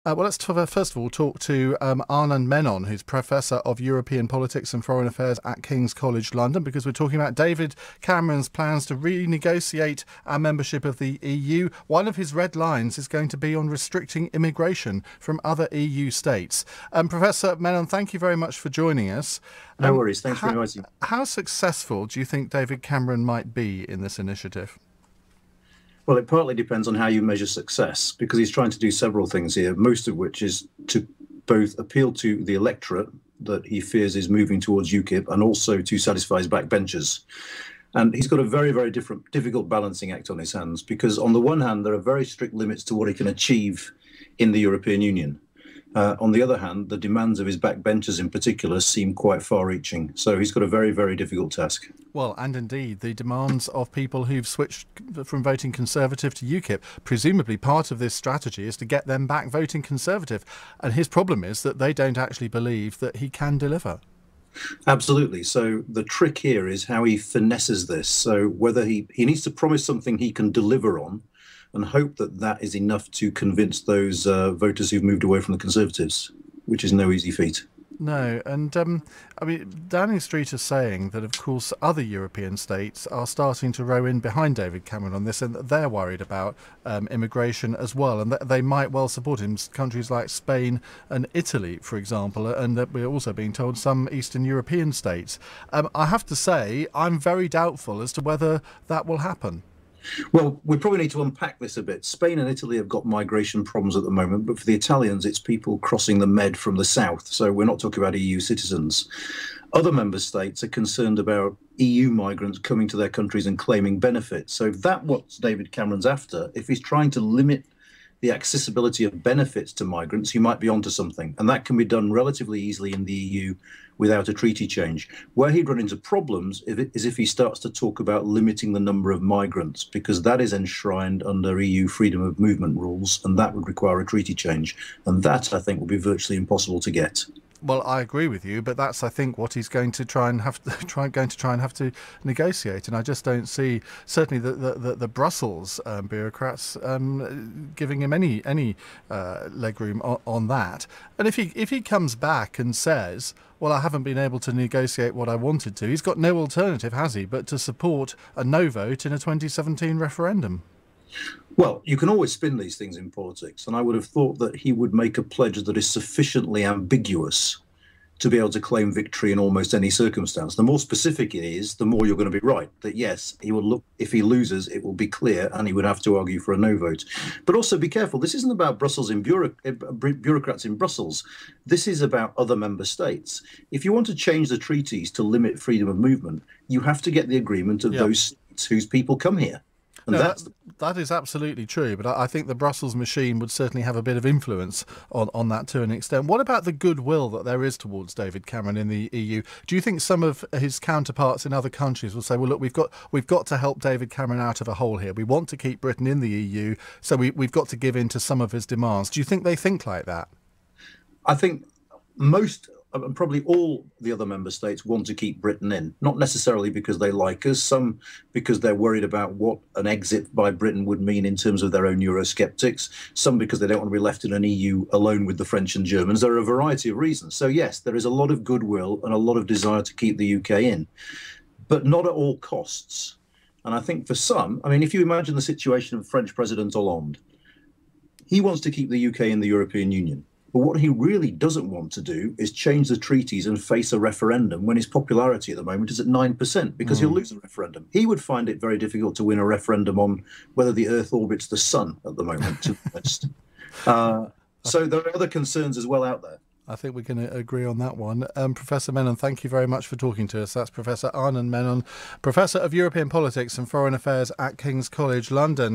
Well, let's first of all talk to Anand Menon, who's Professor of European Politics and Foreign Affairs at King's College London, because we're talking about David Cameron's plans to renegotiate our membership of the EU. One of his red lines is going to be on restricting immigration from other EU states. Professor Menon, thank you very much for joining us. No worries. Thanks for inviting me. How successful do you think David Cameron might be in this initiative? Well, it partly depends on how you measure success, because he's trying to do several things here, most of which is to both appeal to the electorate that he fears is moving towards UKIP and also to satisfy his backbenchers. And he's got a very, very difficult balancing act on his hands, because on the one hand, there are very strict limits to what he can achieve in the European Union. On the other hand, the demands of his backbenchers in particular seem quite far-reaching. So he's got a very, very difficult task. Well, and indeed, the demands of people who've switched from voting Conservative to UKIP, presumably part of this strategy is to get them back voting Conservative. And his problem is that they don't actually believe that he can deliver. Absolutely. So the trick here is how he finesses this. So whether he needs to promise something he can deliver on, and hope that that is enough to convince those voters who've moved away from the Conservatives, which is no easy feat. No, and I mean, Downing Street is saying that, of course, other European states are starting to row in behind David Cameron on this, and that they're worried about immigration as well, and that they might well support him. Countries like Spain and Italy, for example, and that we're also being told some Eastern European states. I have to say, I'm very doubtful as to whether that will happen. Well, we probably need to unpack this a bit. Spain and Italy have got migration problems at the moment, but for the Italians, it's people crossing the Med from the south. So we're not talking about EU citizens. Other member states are concerned about EU migrants coming to their countries and claiming benefits. So if that's what David Cameron's after, if he's trying to limit the accessibility of benefits to migrants, you might be onto something. And that can be done relatively easily in the EU without a treaty change. Where he'd run into problems is if he starts to talk about limiting the number of migrants, because that is enshrined under EU freedom of movement rules, and that would require a treaty change. And that, I think, will be virtually impossible to get. Well, I agree with you, but that's, I think, what he's going to try and have to negotiate. And I just don't see, certainly, the Brussels bureaucrats giving him any legroom on that. And if he comes back and says, well, I haven't been able to negotiate what I wanted to, he's got no alternative, has he, but to support a no vote in a 2017 referendum. Well, you can always spin these things in politics, and I would have thought that he would make a pledge that is sufficiently ambiguous to be able to claim victory in almost any circumstance. The more specific it is, the more you're going to be right. That yes, he will look, if he loses, it will be clear, and he would have to argue for a no vote. But also be careful, this isn't about Brussels and bureaucrats in Brussels. This is about other member states. If you want to change the treaties to limit freedom of movement, you have to get the agreement of those states whose people come here. And no, that is absolutely true, but I think the Brussels machine would certainly have a bit of influence on that to an extent. What about the goodwill that there is towards David Cameron in the EU? Do you think some of his counterparts in other countries will say, well, look, we've got to help David Cameron out of a hole here. We want to keep Britain in the EU, so we've got to give in to some of his demands. Do you think they think like that? I think most, and probably all the other member states want to keep Britain in, not necessarily because they like us, some because they're worried about what an exit by Britain would mean in terms of their own Eurosceptics, some because they don't want to be left in an EU alone with the French and Germans. There are a variety of reasons. So yes, there is a lot of goodwill and a lot of desire to keep the UK in, but not at all costs. And I think for some, I mean, if you imagine the situation of French President Hollande, he wants to keep the UK in the European Union. But what he really doesn't want to do is change the treaties and face a referendum when his popularity at the moment is at 9%, because he'll lose the referendum. He would find it very difficult to win a referendum on whether the Earth orbits the sun at the moment, to be honest. So there are other concerns as well out there. I think we can agree on that one. Professor Menon, thank you very much for talking to us. That's Professor Anand Menon, Professor of European Politics and Foreign Affairs at King's College London.